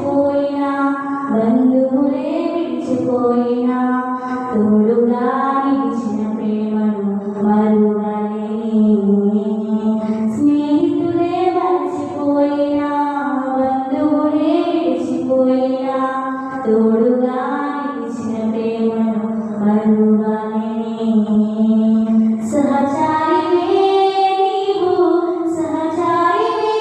మరచిపోయినా బంధువులే విడిచిపోయినా తోడుగా నిలిచిన ప్రేమను మరువలేని స్నేహితులే మరచిపోయినా బంధువులే విడిచిపోయినా తోడుగా నిలిచిన ప్రేమను మరువలేని సహచారివే నీవు సహచారివే